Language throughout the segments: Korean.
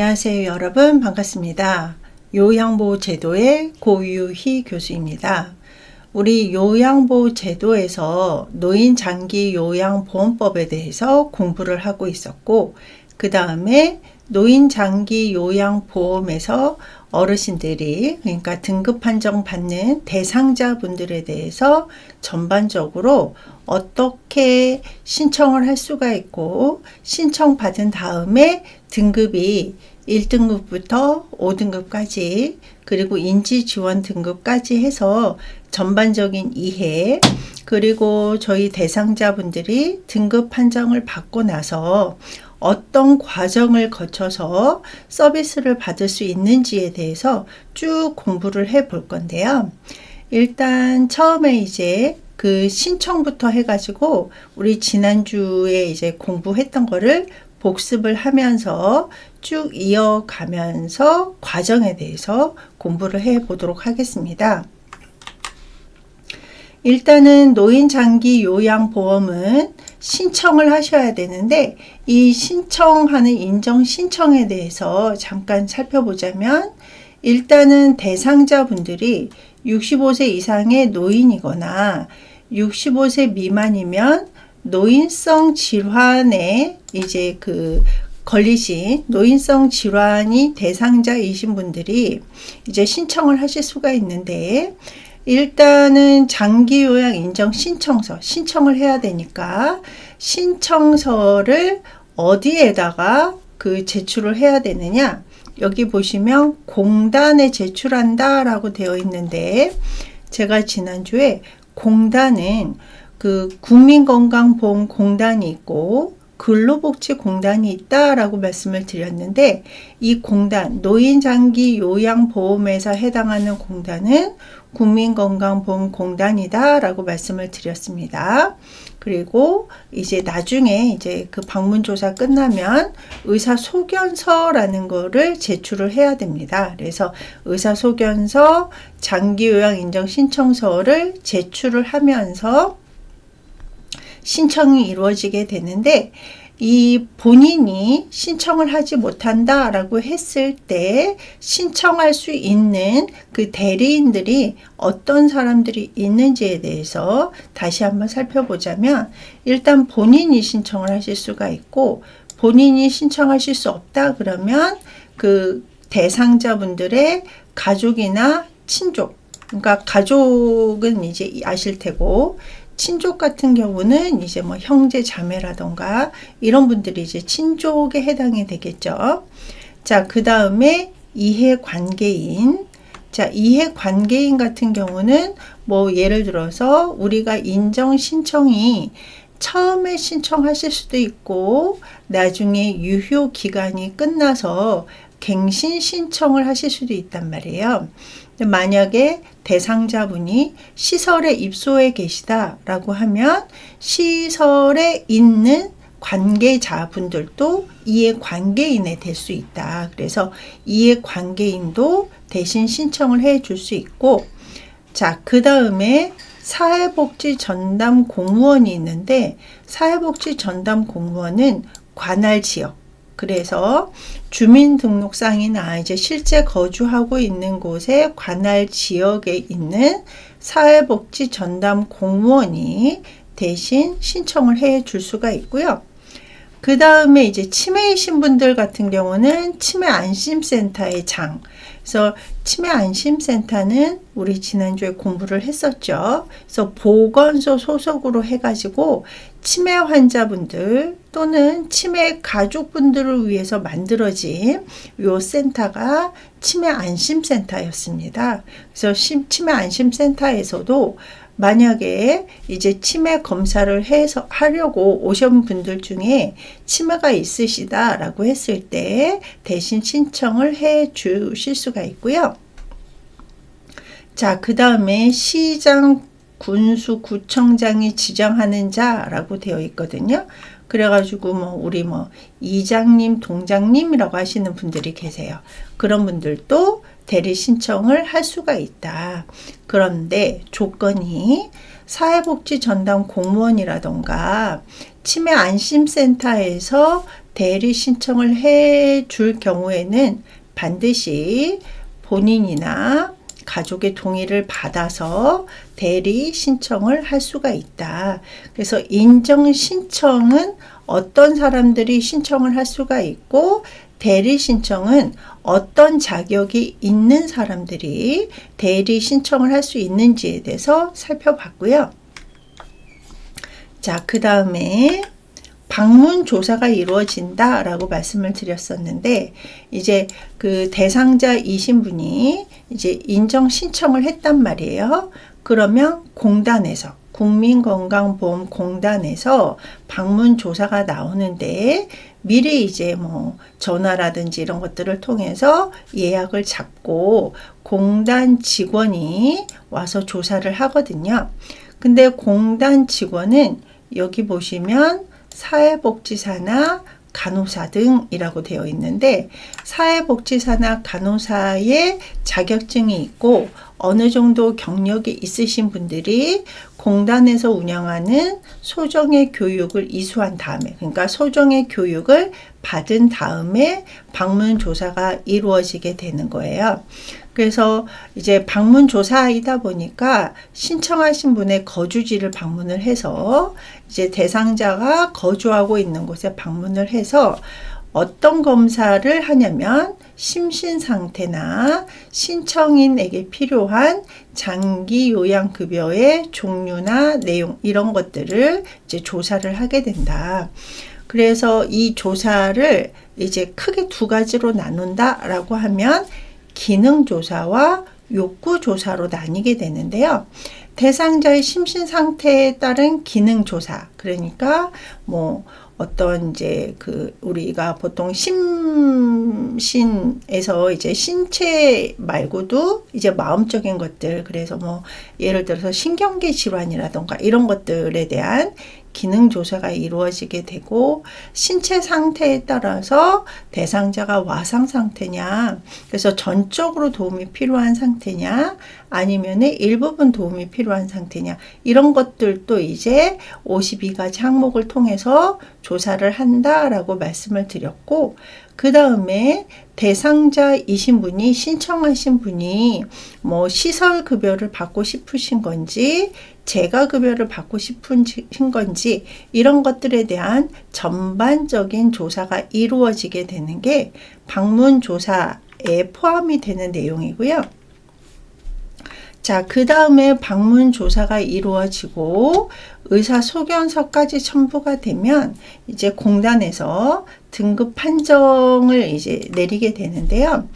안녕하세요 여러분, 반갑습니다. 요양보호제도의 고유희 교수입니다. 우리 요양보호제도에서 노인장기요양보험법에 대해서 공부를 하고 있었고, 그 다음에 노인장기요양보험에서 어르신들이, 그러니까 등급 판정 받는 대상자분들에 대해서 전반적으로 어떻게 신청을 할 수가 있고, 신청받은 다음에 등급이 1등급부터 5등급까지, 그리고 인지지원 등급까지 해서 전반적인 이해, 그리고 저희 대상자분들이 등급 판정을 받고 나서 어떤 과정을 거쳐서 서비스를 받을 수 있는지에 대해서 쭉 공부를 해 볼 건데요. 일단 처음에 이제 그 신청부터 해가지고 우리 지난주에 이제 공부했던 거를 복습을 하면서 쭉 이어가면서 과정에 대해서 공부를 해 보도록 하겠습니다. 일단은 노인장기요양보험은 신청을 하셔야 되는데, 이 신청하는 인정 신청에 대해서 잠깐 살펴보자면, 일단은 대상자분들이 65세 이상의 노인이거나 65세 미만이면 노인성 질환에 이제 걸리신 노인성 질환이 대상자이신 분들이 이제 신청을 하실 수가 있는데, 일단은 장기요양 인정 신청을 해야 되니까 신청서를 어디에다가 제출을 해야 되느냐, 여기 보시면 공단에 제출한다 라고 되어 있는데, 제가 지난주에 공단은 국민건강보험공단이 있고 근로복지공단이 있다라고 말씀을 드렸는데, 이 공단, 노인장기요양보험에서 해당하는 공단은 국민건강보험공단이다 라고 말씀을 드렸습니다. 그리고 이제 나중에 이제 방문조사 끝나면 의사소견서라는 거를 제출을 해야 됩니다. 그래서 의사소견서, 장기요양인정신청서를 제출을 하면서 신청이 이루어지게 되는데, 이 본인이 신청을 하지 못한다 라고 했을 때 신청할 수 있는 그 대리인들이 어떤 사람들이 있는지에 대해서 다시 한번 살펴보자면, 일단 본인이 신청을 하실 수가 있고, 본인이 신청하실 수 없다 그러면 그 대상자분들의 가족이나 친족, 그러니까 가족은 이제 아실 테고, 친족 같은 경우는 이제 형제 자매라던가 이런 분들이 이제 친족에 해당이 되겠죠. 자, 그 다음에 이해관계인. 자, 이해관계인 같은 경우는 예를 들어서 우리가 인정 신청이 처음에 신청하실 수도 있고, 나중에 유효 기간이 끝나서 갱신 신청을 하실 수도 있단 말이에요. 만약에 대상자분이 시설에 입소해 계시다라고 하면 시설에 있는 관계자분들도 이해관계인이 될 수 있다. 그래서 이해관계인도 대신 신청을 해 줄 수 있고, 자, 그 다음에 사회복지 전담 공무원이 있는데, 사회복지 전담 공무원은 관할 지역, 그래서 주민등록상이나 이제 실제 거주하고 있는 곳에 관할 지역에 있는 사회복지 전담 공무원이 대신 신청을 해 줄 수가 있고요. 그 다음에 이제 치매이신 분들 같은 경우는 치매안심센터의 장. 그래서 치매안심센터는 우리 지난주에 공부를 했었죠. 그래서 보건소 소속으로 해가지고 치매 환자분들 또는 치매 가족분들을 위해서 만들어진 요 센터가 치매안심센터였습니다. 그래서 치매안심센터에서도 만약에 이제 치매 검사를 하려고 오신 분들 중에 치매가 있으시다라고 했을 때 대신 신청을 해 주실 수가 있고요. 자, 그 다음에 시장, 군수, 구청장이 지정하는 자라고 되어 있거든요. 그래가지고 우리 이장님, 동장님이라고 하시는 분들이 계세요. 그런 분들도 대리 신청을 할 수가 있다. 그런데 조건이 사회복지 전담 공무원이라던가 치매안심센터에서 대리 신청을 해 줄 경우에는 반드시 본인이나 가족의 동의를 받아서 대리 신청을 할 수가 있다. 그래서 인정 신청은 어떤 사람들이 신청을 할 수가 있고, 대리 신청은 어떤 자격이 있는 사람들이 대리 신청을 할 수 있는지에 대해서 살펴봤고요. 자, 그 다음에 방문 조사가 이루어진다라고 말씀을 드렸었는데, 이제 그 대상자이신 분이 이제 인정 신청을 했단 말이에요. 그러면 공단에서, 국민건강보험공단에서 방문 조사가 나오는데, 미리 이제 뭐 전화라든지 이런 것들을 통해서 예약을 잡고 공단 직원이 와서 조사를 하거든요. 근데 공단 직원은 여기 보시면 사회복지사나 간호사 등이라고 되어 있는데, 사회복지사나 간호사의 자격증이 있고 어느 정도 경력이 있으신 분들이 공단에서 운영하는 소정의 교육을 이수한 다음에, 그러니까 소정의 교육을 받은 다음에 방문 조사가 이루어지게 되는 거예요. 그래서 이제 방문 조사이다 보니까 신청하신 분의 거주지를 방문을 해서 이제 대상자가 거주하고 있는 곳에 방문을 해서 어떤 검사를 하냐면 심신 상태나 신청인에게 필요한 장기 요양급여의 종류나 내용, 이런 것들을 이제 조사를 하게 된다. 그래서 이 조사를 이제 크게 두 가지로 나눈다라고 하면 기능조사와 욕구조사로 나뉘게 되는데요. 대상자의 심신 상태에 따른 기능조사, 그러니까 뭐 어떤 이제 그 우리가 보통 심신에서 이제 신체 말고도 이제 마음적인 것들, 그래서 뭐 예를 들어서 신경계 질환이라던가 이런 것들에 대한 기능 조사가 이루어지게 되고, 신체 상태에 따라서 대상자가 와상 상태냐, 그래서 전적으로 도움이 필요한 상태냐, 아니면 일부분 도움이 필요한 상태냐, 이런 것들도 이제 52가지 항목을 통해서 조사를 한다라고 말씀을 드렸고, 그 다음에 대상자이신 분이, 신청하신 분이 뭐 시설급여를 받고 싶으신 건지 재가급여를 받고 싶은 건지, 이런 것들에 대한 전반적인 조사가 이루어지게 되는 게 방문조사에 포함이 되는 내용이고요. 자, 그 다음에 방문조사가 이루어지고 의사소견서까지 첨부가 되면 이제 공단에서 등급 판정을 이제 내리게 되는데요.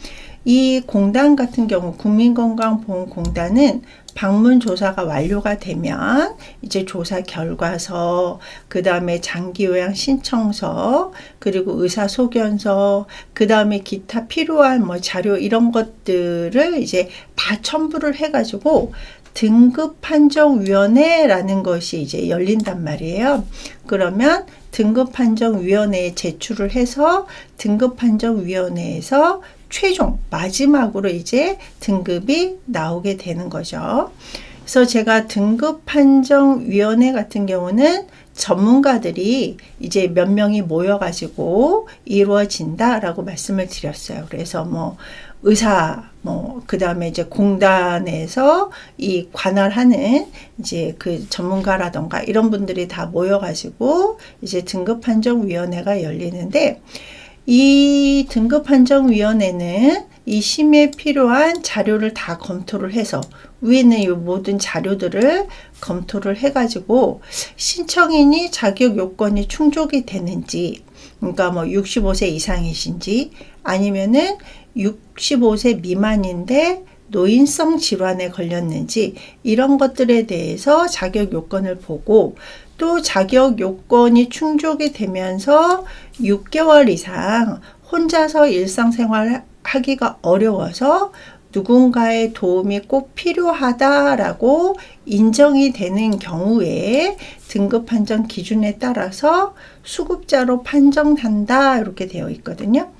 이 공단 같은 경우, 국민건강보험공단은 방문조사가 완료가 되면 이제 조사 결과서, 그 다음에 장기요양 신청서, 그리고 의사소견서, 그 다음에 기타 필요한 뭐 자료, 이런 것들을 이제 다 첨부를 해가지고 등급판정위원회라는 것이 이제 열린단 말이에요. 그러면 등급판정위원회에 제출을 해서 등급판정위원회에서 최종 마지막으로 이제 등급이 나오게 되는 거죠. 그래서 제가 등급판정위원회 같은 경우는 전문가들이 이제 몇 명이 모여가지고 이루어진다라고 말씀을 드렸어요. 그래서 뭐 의사, 뭐 그 다음에 이제 공단에서 이 관할하는 이제 그 전문가라던가 이런 분들이 다 모여가지고 이제 등급판정위원회가 열리는데, 이 등급판정위원회는 이 심의에 필요한 자료를 다 검토를 해서, 위에는 이 모든 자료들을 검토를 해가지고 신청인이 자격 요건이 충족이 되는지, 그러니까 뭐 65세 이상이신지 아니면은 65세 미만인데 노인성 질환에 걸렸는지, 이런 것들에 대해서 자격 요건을 보고, 또 자격 요건이 충족이 되면서 6개월 이상 혼자서 일상생활 하기가 어려워서 누군가의 도움이 꼭 필요하다라고 인정이 되는 경우에 등급 판정 기준에 따라서 수급자로 판정한다, 이렇게 되어 있거든요.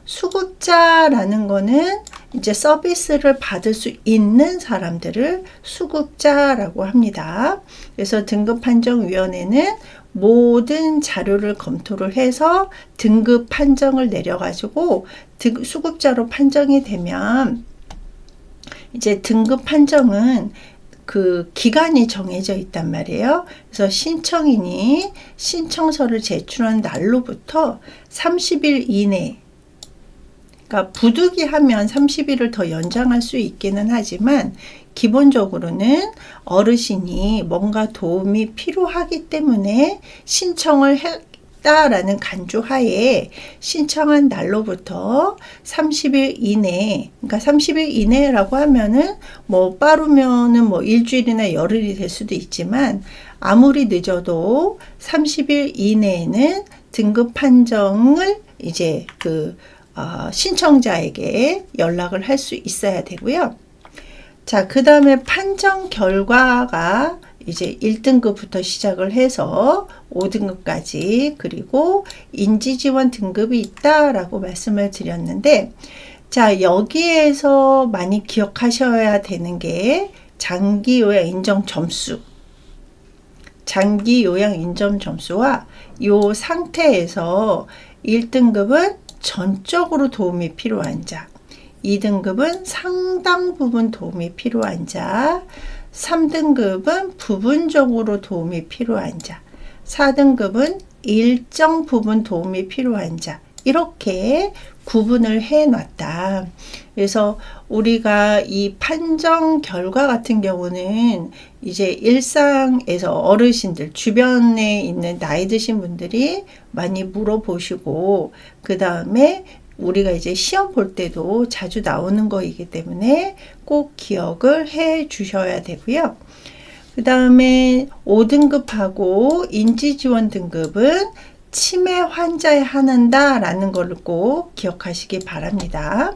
수급자라는 거는 이제 서비스를 받을 수 있는 사람들을 수급자라고 합니다. 그래서 등급판정위원회는 모든 자료를 검토를 해서 등급 판정을 내려가지고 수급자로 판정이 되면 이제 등급 판정은 그 기간이 정해져 있단 말이에요. 그래서 신청인이 신청서를 제출한 날로부터 30일 이내, 그러니까 부득이하면 30일을 더 연장할 수 있기는 하지만 기본적으로는 어르신이 뭔가 도움이 필요하기 때문에 신청을 했다라는 간주하에 신청한 날로부터 30일 이내, 그러니까 30일 이내라고 하면은 뭐 빠르면은 뭐 일주일이나 열흘이 될 수도 있지만 아무리 늦어도 30일 이내에는 등급 판정을 이제 신청자에게 연락을 할 수 있어야 되고요. 자, 그 다음에 판정 결과가 이제 1등급부터 시작을 해서 5등급까지 그리고 인지지원 등급이 있다라고 말씀을 드렸는데, 자, 여기에서 많이 기억하셔야 되는 게 장기 요양 인정 점수. 장기 요양 인정 점수와 요 상태에서 1등급은 전적으로 도움이 필요한 자, 2등급은 상당 부분 도움이 필요한 자, 3등급은 부분적으로 도움이 필요한 자, 4등급은 일정 부분 도움이 필요한 자, 이렇게 구분을 해 놨다. 그래서 우리가 이 판정 결과 같은 경우는 이제 일상에서 어르신들 주변에 있는 나이 드신 분들이 많이 물어보시고, 그 다음에 우리가 이제 시험 볼 때도 자주 나오는 거이기 때문에 꼭 기억을 해 주셔야 되고요. 그 다음에 5등급하고 인지지원 등급은 치매 환자에 한한다 라는 걸 꼭 기억하시기 바랍니다.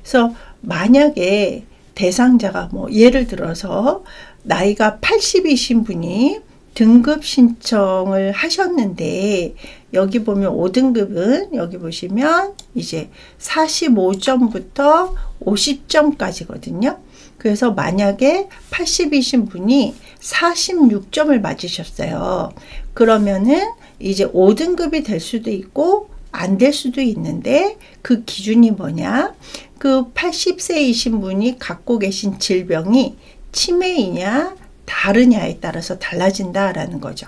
그래서 만약에 대상자가 뭐 예를 들어서 나이가 80이신 분이 등급 신청을 하셨는데, 여기 보면 5등급은 여기 보시면 이제 45점부터 50점까지거든요. 그래서 만약에 80이신 분이 46점을 맞으셨어요. 그러면은 이제 5등급이 될 수도 있고 안 될 수도 있는데, 그 기준이 뭐냐? 그 80세이신 분이 갖고 계신 질병이 치매이냐 다르냐에 따라서 달라진다라는 거죠.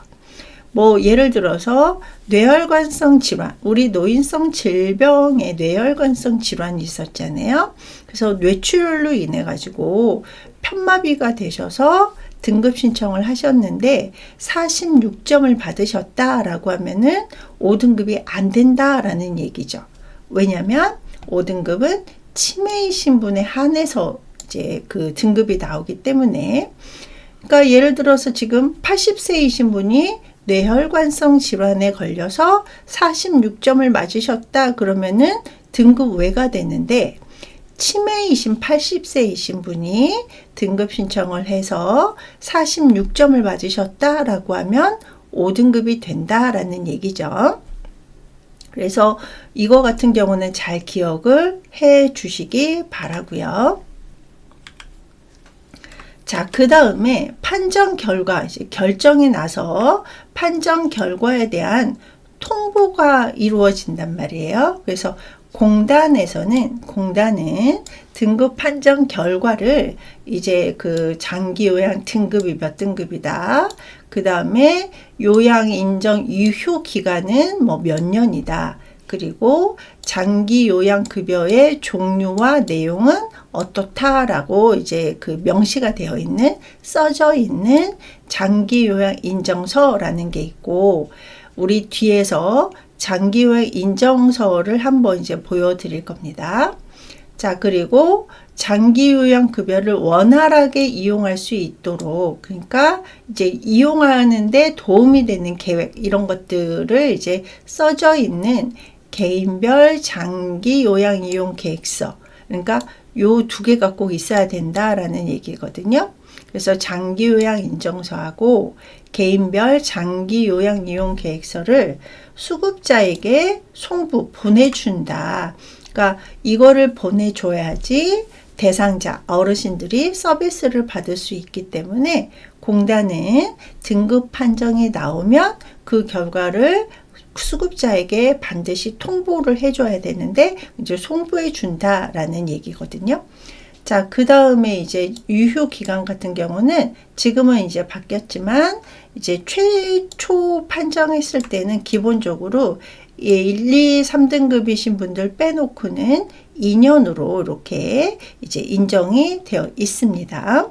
뭐 예를 들어서 뇌혈관성 질환, 우리 노인성 질병에 뇌혈관성 질환이 있었잖아요. 그래서 뇌출혈로 인해 가지고 편마비가 되셔서 등급 신청을 하셨는데 46점을 받으셨다라고 하면은 5등급이 안 된다라는 얘기죠. 왜냐면 5등급은 치매이신 분에 한해서 이제 그 등급이 나오기 때문에, 그러니까 예를 들어서 지금 80세이신 분이 뇌혈관성 질환에 걸려서 46점을 맞으셨다 그러면은 등급 외가 되는데, 치매이신 80세이신 분이 등급 신청을 해서 46점을 맞으셨다라고 하면 5등급이 된다라는 얘기죠. 그래서 이거 같은 경우는 잘 기억을 해 주시기 바라고요. 자, 그 다음에 판정 결과, 이제 결정이 나서 판정 결과에 대한 통보가 이루어진단 말이에요. 그래서 공단은 등급 판정 결과를 이제 그 장기 요양 등급이 몇 등급이다. 그 다음에 요양 인정 유효 기간은 뭐 몇 년이다. 그리고 장기 요양 급여의 종류와 내용은 어떻다라고 이제 그 명시가 되어 있는, 써져 있는 장기 요양 인정서라는 게 있고, 우리 뒤에서 장기 요양 인정서를 한번 이제 보여드릴 겁니다. 자, 그리고 장기 요양 급여를 원활하게 이용할 수 있도록, 그러니까 이제 이용하는데 도움이 되는 계획, 이런 것들을 이제 써져 있는 개인별 장기 요양 이용 계획서, 그러니까 요 두 개가 꼭 있어야 된다라는 얘기거든요. 그래서 장기 요양 인정서하고 개인별 장기 요양 이용 계획서를 수급자에게 송부 보내준다. 그러니까 이거를 보내줘야지 대상자, 어르신들이 서비스를 받을 수 있기 때문에 공단은 등급 판정이 나오면 그 결과를 수급자에게 반드시 통보를 해줘야 되는데 이제 송부해 준다라는 얘기거든요. 자, 그 다음에 이제 유효 기간 같은 경우는 지금은 이제 바뀌었지만 이제 최초 판정했을 때는 기본적으로 1, 2, 3등급이신 분들 빼놓고는 2년으로 이렇게 이제 인정이 되어 있습니다.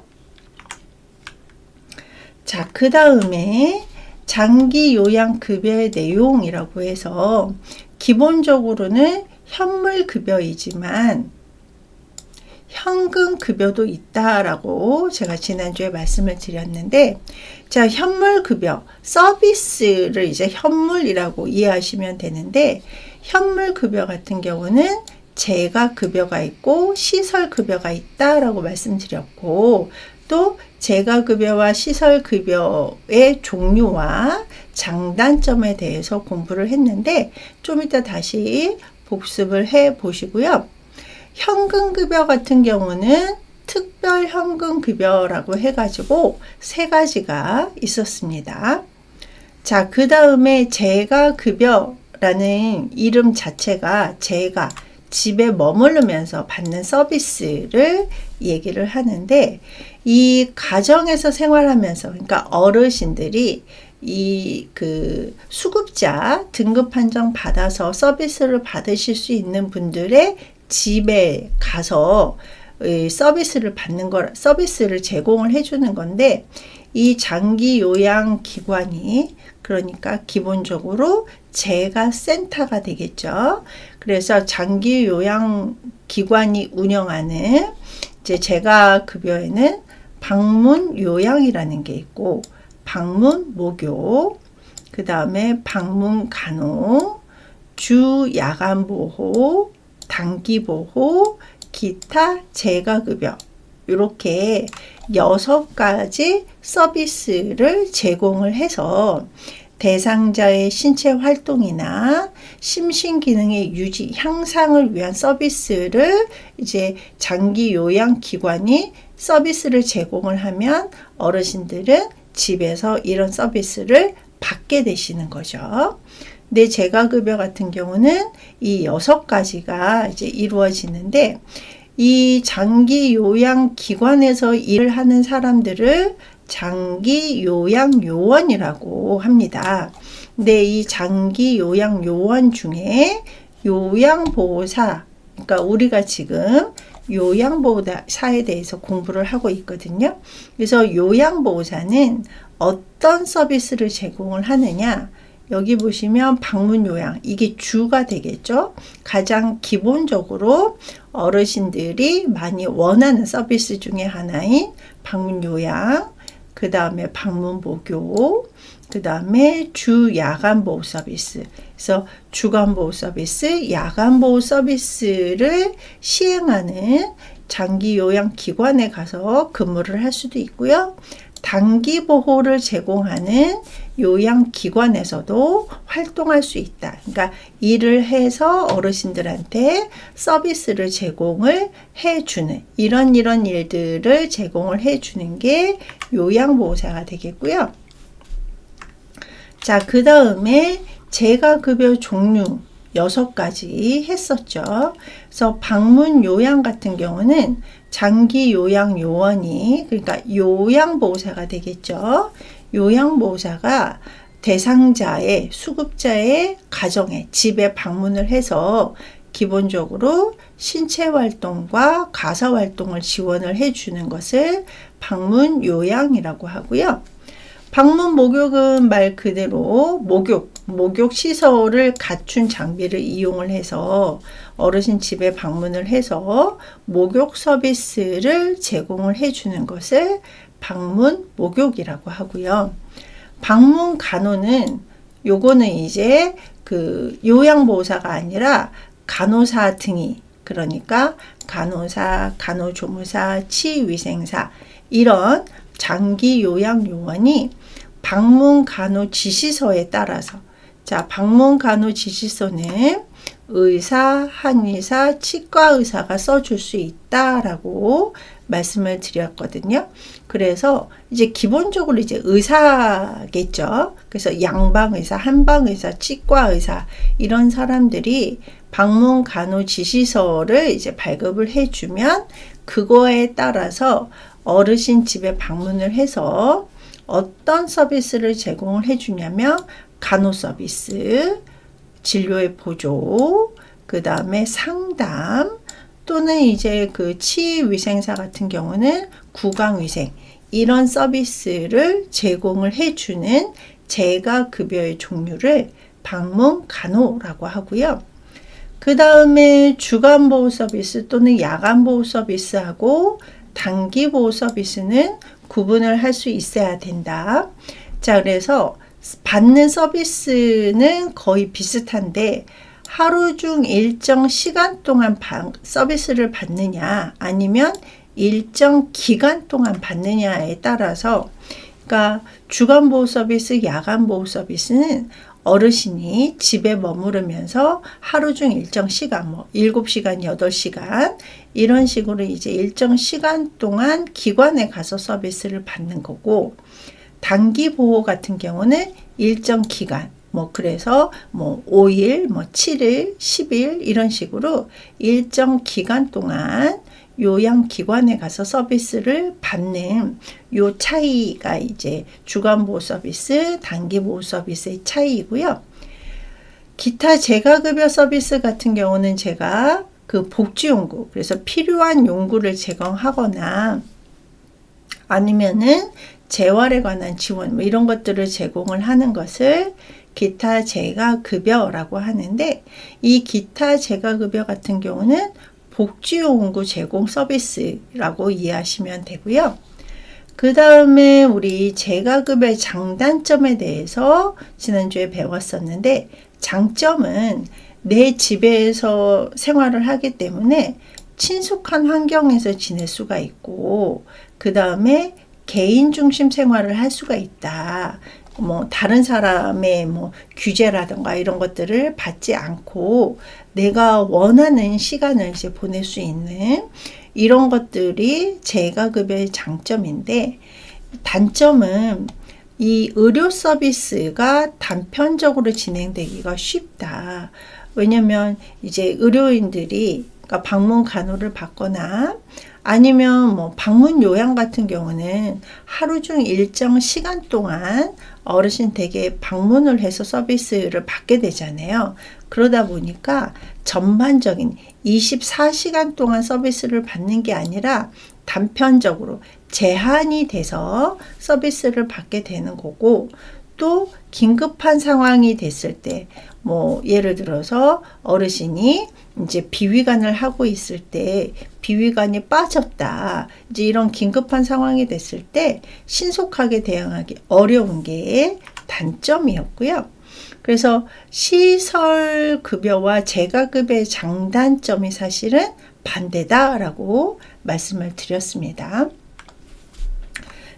자, 그 다음에 장기 요양급여의 내용이라고 해서 기본적으로는 현물급여이지만 현금급여도 있다라고 제가 지난주에 말씀을 드렸는데, 자, 현물급여, 서비스를 이제 현물이라고 이해하시면 되는데, 현물급여 같은 경우는 재가급여가 있고 시설급여가 있다라고 말씀드렸고, 또 재가급여와 시설급여의 종류와 장단점에 대해서 공부를 했는데 좀 이따 다시 복습을 해 보시고요. 현금급여 같은 경우는 특별현금급여라고 해가지고 3가지가 있었습니다. 자, 그 다음에 재가급여라는 이름 자체가 재가 집에 머무르면서 받는 서비스를 얘기를 하는데, 이 가정에서 생활하면서, 그러니까 어르신들이 이 수급자 등급 판정 받아서 서비스를 받으실 수 있는 분들의 집에 가서 서비스를 받는 서비스를 제공을 해주는 건데, 이 장기 요양 기관이 그러니까 기본적으로 재가센터가 되겠죠. 그래서 장기 요양 기관이 운영하는 이제 재가급여에는 방문 요양이라는 게 있고, 방문 목욕, 그 다음에 방문 간호, 주 야간 보호, 단기 보호, 기타 재가급여, 이렇게 6가지 서비스를 제공을 해서 대상자의 신체 활동이나 심신 기능의 유지, 향상을 위한 서비스를 이제 장기 요양 기관이 서비스를 제공을 하면 어르신들은 집에서 이런 서비스를 받게 되시는 거죠. 근데 재가급여 같은 경우는 이 6가지가 이제 이루어지는데, 이 장기 요양 기관에서 일을 하는 사람들을 장기 요양 요원이라고 합니다. 근데 이 장기 요양 요원 중에 요양보호사, 그러니까 우리가 지금 요양보호사에 대해서 공부를 하고 있거든요. 그래서 요양보호사는 어떤 서비스를 제공을 하느냐, 여기 보시면 방문 요양, 이게 주가 되겠죠. 가장 기본적으로 어르신들이 많이 원하는 서비스 중에 하나인 방문 요양, 그 다음에 방문 목욕, 그 다음에 주 야간 보호 서비스. 그래서 주간 보호 서비스, 야간 보호 서비스를 시행하는 장기 요양 기관에 가서 근무를 할 수도 있고요. 단기 보호를 제공하는 요양기관에서도 활동할 수 있다. 그러니까 일을 해서 어르신들한테 서비스를 제공을 해주는 이런 일들을 제공을 해주는 게 요양보호사가 되겠고요. 자, 그 다음에 재가급여 종류 6가지 했었죠. 그래서 방문 요양 같은 경우는 장기 요양 요원이, 그러니까 요양보호사가 되겠죠. 요양보호사가 대상자의, 수급자의 가정에, 집에 방문을 해서 기본적으로 신체 활동과 가사 활동을 지원을 해주는 것을 방문 요양이라고 하고요. 방문 목욕은 말 그대로 목욕 시설을 갖춘 장비를 이용을 해서 어르신 집에 방문을 해서 목욕 서비스를 제공을 해주는 것을 방문 목욕이라고 하고요. 방문 간호는 요거는 이제 요양보호사가 아니라 간호사 등이, 그러니까 간호사, 간호조무사, 치위생사 이런 장기 요양 요원이 방문 간호 지시서에 따라서, 자, 방문 간호 지시서는 의사, 한의사, 치과 의사가 써줄 수 있다라고 말씀을 드렸거든요. 그래서 이제 기본적으로 이제 의사겠죠. 그래서 양방 의사, 한방 의사, 치과 의사 이런 사람들이 방문 간호 지시서를 이제 발급을 해주면 그거에 따라서 어르신 집에 방문을 해서 어떤 서비스를 제공을 해주냐면 간호 서비스, 진료의 보조, 그 다음에 상담, 또는 이제 그 치위생사 같은 경우는 구강위생, 이런 서비스를 제공을 해주는 재가급여의 종류를 방문 간호라고 하고요. 그 다음에 주간보호 서비스 또는 야간보호 서비스하고 단기보호 서비스는 구분을 할 수 있어야 된다. 자, 그래서 받는 서비스는 거의 비슷한데 하루 중 일정 시간 동안 서비스를 받느냐 아니면 일정 기간 동안 받느냐에 따라서, 그러니까 주간보호 서비스, 야간보호 서비스는 어르신이 집에 머무르면서 하루 중 일정 시간, 7시간, 8시간 이런 식으로 이제 일정 시간 동안 기관에 가서 서비스를 받는 거고, 단기 보호 같은 경우는 일정 기간, 그래서 5일, 7일, 10일 이런 식으로 일정 기간 동안 요양기관에 가서 서비스를 받는 요 차이가 이제 주간보호 서비스, 단기보호 서비스의 차이이고요. 기타 재가급여 서비스 같은 경우는 제가 그 복지용구, 그래서 필요한 용구를 제공하거나 아니면은 재활에 관한 지원 이런 것들을 제공을 하는 것을 기타 재가급여라고 하는데, 이 기타 재가급여 같은 경우는 복지용구 제공 서비스라고 이해하시면 되고요. 그 다음에 우리 재가급여의 장단점에 대해서 지난주에 배웠었는데, 장점은 내 집에서 생활을 하기 때문에 친숙한 환경에서 지낼 수가 있고, 그 다음에 개인 중심 생활을 할 수가 있다. 다른 사람의 규제라든가 이런 것들을 받지 않고 내가 원하는 시간을 이제 보낼 수 있는 이런 것들이 재가급여의 장점인데, 단점은 이 의료 서비스가 단편적으로 진행되기가 쉽다. 왜냐면 이제 의료인들이 그러니까 방문 간호를 받거나 아니면 방문 요양 같은 경우는 하루 중 일정 시간 동안 어르신 댁에 방문을 해서 서비스를 받게 되잖아요. 그러다 보니까 전반적인 24시간 동안 서비스를 받는 게 아니라 단편적으로 제한이 돼서 서비스를 받게 되는 거고, 또 긴급한 상황이 됐을 때 예를 들어서 어르신이 이제 비위간을 하고 있을 때 비위간이 빠졌다, 이제 이런 긴급한 상황이 됐을 때 신속하게 대응하기 어려운 게 단점이었고요. 그래서 시설급여와 재가급여의 장단점이 사실은 반대다라고 말씀을 드렸습니다.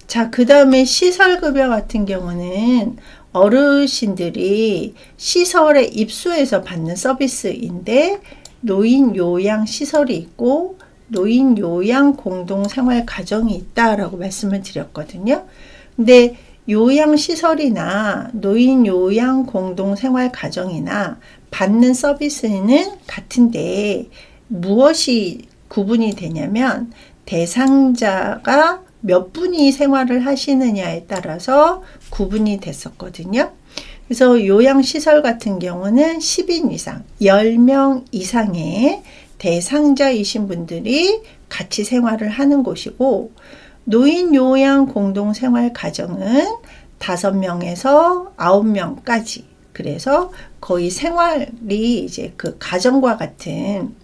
자, 그 다음에 시설급여 같은 경우는 어르신들이 시설에 입소해서 받는 서비스인데, 노인 요양 시설이 있고 노인 요양 공동 생활 가정이 있다라고 말씀을 드렸거든요. 근데 요양 시설이나 노인 요양 공동 생활 가정이나 받는 서비스는 같은데 무엇이 구분이 되냐면, 대상자가 몇 분이 생활을 하시느냐에 따라서 구분이 됐었거든요. 그래서 요양시설 같은 경우는 10인 이상, 10명 이상의 대상자이신 분들이 같이 생활을 하는 곳이고, 노인 요양 공동생활 가정은 5명에서 9명까지, 그래서 거의 생활이 이제 그 가정과 같은,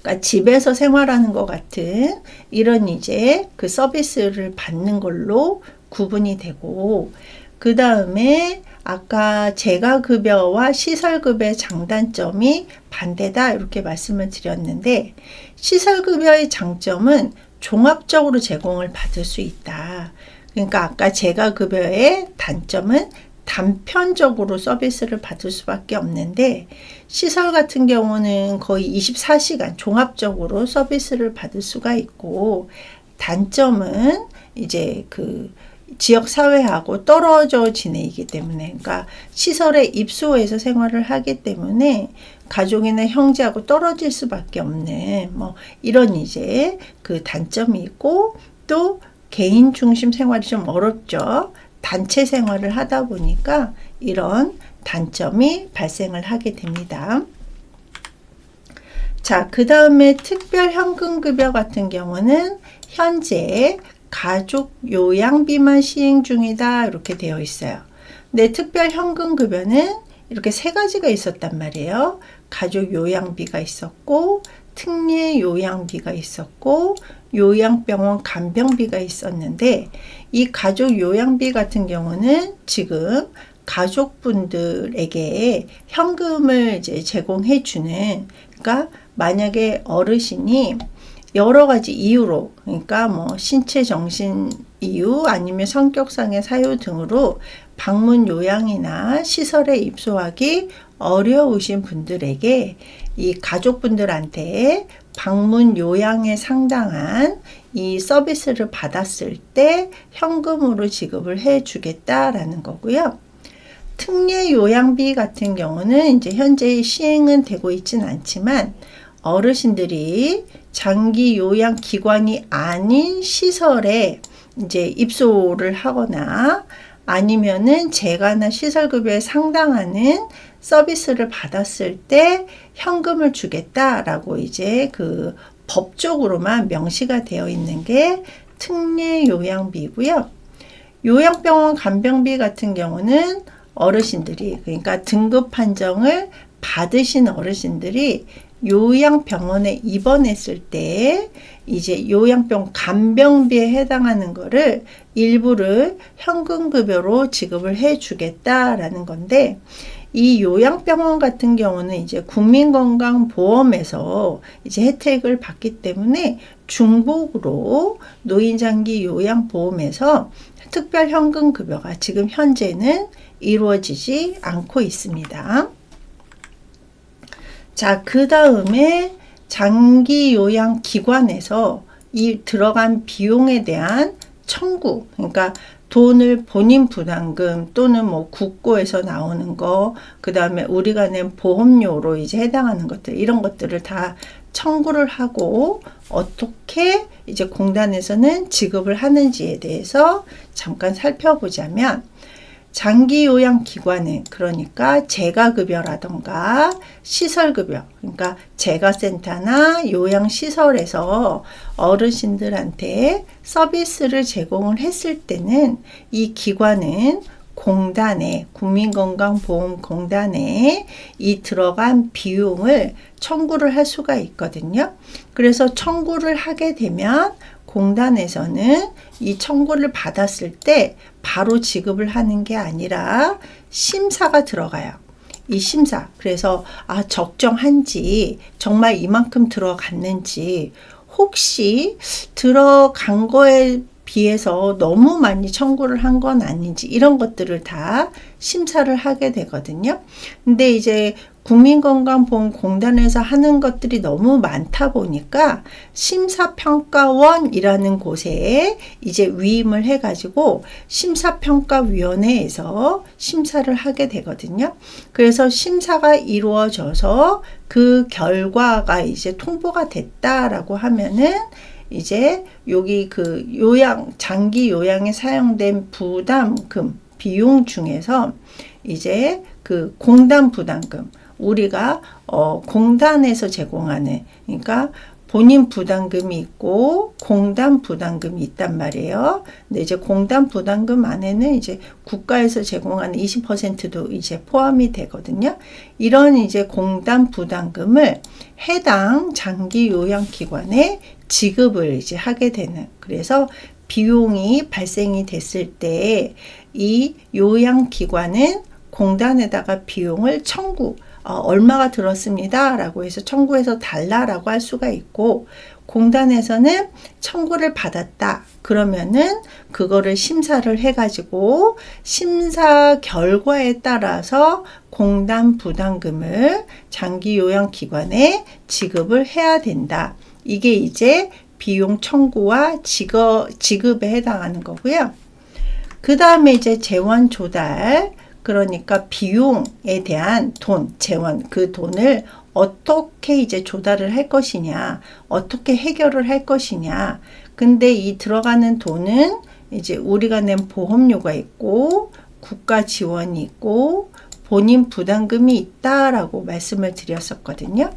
그러니까 집에서 생활하는 것 같은 이런 이제 그 서비스를 받는 걸로 구분이 되고, 그 다음에 아까 재가급여와 시설급여의 장단점이 반대다 이렇게 말씀을 드렸는데, 시설급여의 장점은 종합적으로 제공을 받을 수 있다. 그러니까 아까 재가급여의 단점은 단편적으로 서비스를 받을 수밖에 없는데, 시설 같은 경우는 거의 24시간 종합적으로 서비스를 받을 수가 있고, 단점은 이제 그 지역 사회하고 떨어져 지내기 때문에, 그러니까 시설에 입소해서 생활을 하기 때문에 가족이나 형제하고 떨어질 수밖에 없는 뭐 이런 이제 그 단점이 있고, 또 개인 중심 생활이 좀 어렵죠. 단체 생활을 하다 보니까 이런 단점이 발생을 하게 됩니다. 자, 그 다음에 특별현금급여 같은 경우는 현재 가족 요양비만 시행 중이다 이렇게 되어 있어요. 근데 특별현금급여는 이렇게 세 가지가 있었단 말이에요. 가족 요양비가 있었고, 특례 요양비가 있었고, 요양병원 간병비가 있었는데, 이 가족 요양비 같은 경우는 지금 가족분들에게 현금을 이제 제공해 주는, 그러니까 만약에 어르신이 여러 가지 이유로, 그러니까 뭐 신체 정신 이유 아니면 성격상의 사유 등으로 방문 요양이나 시설에 입소하기 어려우신 분들에게 이 가족분들한테 방문 요양에 상당한 이 서비스를 받았을 때 현금으로 지급을 해 주겠다라는 거고요. 특례 요양비 같은 경우는 이제 현재 시행은 되고 있진 않지만, 어르신들이 장기 요양 기관이 아닌 시설에 이제 입소를 하거나 아니면은 재가나 시설급여에 상당하는 서비스를 받았을 때 현금을 주겠다라고 이제 그 법적으로만 명시가 되어 있는 게 특례 요양비고요. 요양병원 간병비 같은 경우는 어르신들이, 그러니까 등급 판정을 받으신 어르신들이 요양병원에 입원했을 때 이제 요양병 간병비에 해당하는 거를 일부를 현금급여로 지급을 해 주겠다라는 건데, 이 요양병원 같은 경우는 이제 국민건강보험에서 이제 혜택을 받기 때문에 중복으로 노인장기 요양보험에서 특별 현금급여가 지금 현재는 이루어지지 않고 있습니다. 자, 그 다음에 장기요양기관에서 이 들어간 비용에 대한 청구, 그러니까 돈을 본인 부담금 또는 뭐 국고에서 나오는 거, 그 다음에 우리가 낸 보험료로 이제 해당하는 것들, 이런 것들을 다 청구를 하고 어떻게 이제 공단에서는 지급을 하는지에 대해서 잠깐 살펴보자면, 장기요양기관은 그러니까 재가급여라던가 시설급여, 그러니까 재가센터나 요양시설에서 어르신들한테 서비스를 제공을 했을 때는 이 기관은 공단에, 국민건강보험공단에 이 들어간 비용을 청구를 할 수가 있거든요. 그래서 청구를 하게 되면 공단에서는 이 청구를 받았을 때 바로 지급을 하는 게 아니라 심사가 들어가요. 이 심사. 그래서 적정한지, 정말 이만큼 들어갔는지, 혹시 들어간 거에 비해서 너무 많이 청구를 한 건 아닌지, 이런 것들을 다 심사를 하게 되거든요. 근데 이제 국민건강보험공단에서 하는 것들이 너무 많다 보니까 심사평가원이라는 곳에 이제 위임을 해가지고 심사평가위원회에서 심사를 하게 되거든요. 그래서 심사가 이루어져서 그 결과가 이제 통보가 됐다라고 하면은 이제 여기 그 장기 요양에 사용된 부담금 비용 중에서 이제 그 공단 부담금, 우리가 공단에서 제공하는, 그러니까 본인 부담금이 있고 공단 부담금이 있단 말이에요. 근데 이제 공단 부담금 안에는 이제 국가에서 제공하는 20%도 이제 포함이 되거든요. 이런 이제 공단 부담금을 해당 장기 요양기관에 지급을 이제 하게 되는, 그래서 비용이 발생이 됐을 때 이 요양기관은 공단에다가 비용을 청구, 얼마가 들었습니다 라고 해서 청구해서 달라라고 할 수가 있고, 공단에서는 청구를 받았다. 그러면은 그거를 심사를 해가지고 심사 결과에 따라서 공단 부담금을 장기요양기관에 지급을 해야 된다. 이게 이제 비용 청구와 지급에 해당하는 거고요. 그 다음에 이제 재원 조달, 그러니까 비용에 대한 돈, 재원, 그 돈을 어떻게 이제 조달을 할 것이냐, 어떻게 해결을 할 것이냐. 근데 이 들어가는 돈은 이제 우리가 낸 보험료가 있고, 국가 지원이 있고, 본인 부담금이 있다라고 말씀을 드렸었거든요.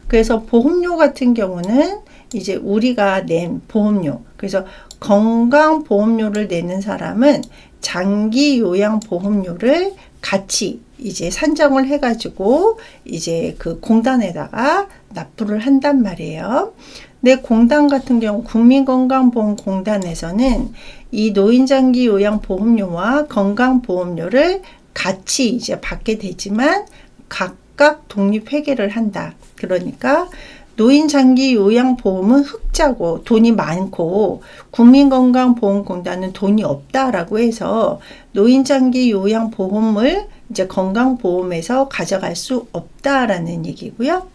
그래서 보험료 같은 경우는 이제 우리가 낸 보험료, 그래서 건강보험료를 내는 사람은 장기요양보험료를 같이 이제 산정을 해가지고 이제 그 공단에다가 납부를 한단 말이에요. 근데 공단 같은 경우 국민건강보험공단에서는 이 노인장기요양보험료와 건강보험료를 같이 이제 받게 되지만 각각 독립회계를 한다. 그러니까 노인장기요양보험은 흑자고 돈이 많고 국민건강보험공단은 돈이 없다라고 해서 노인장기요양보험을 이제 건강보험에서 가져갈 수 없다라는 얘기고요.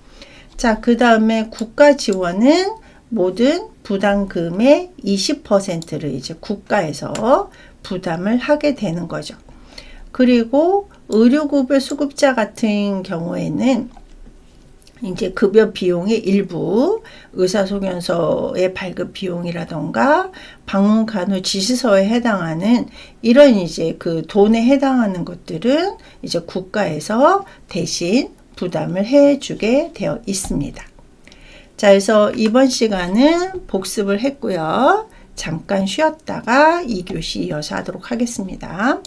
자, 그 다음에 국가 지원은 모든 부담금의 20%를 이제 국가에서 부담을 하게 되는 거죠. 그리고 의료급여 수급자 같은 경우에는 이제 급여 비용의 일부, 의사소견서의 발급 비용이라던가 방문 간호 지시서에 해당하는 이런 이제 그 돈에 해당하는 것들은 이제 국가에서 대신 부담을 해주게 되어 있습니다. 자, 그래서 이번 시간은 복습을 했고요. 잠깐 쉬었다가 2교시 이어서 하도록 하겠습니다.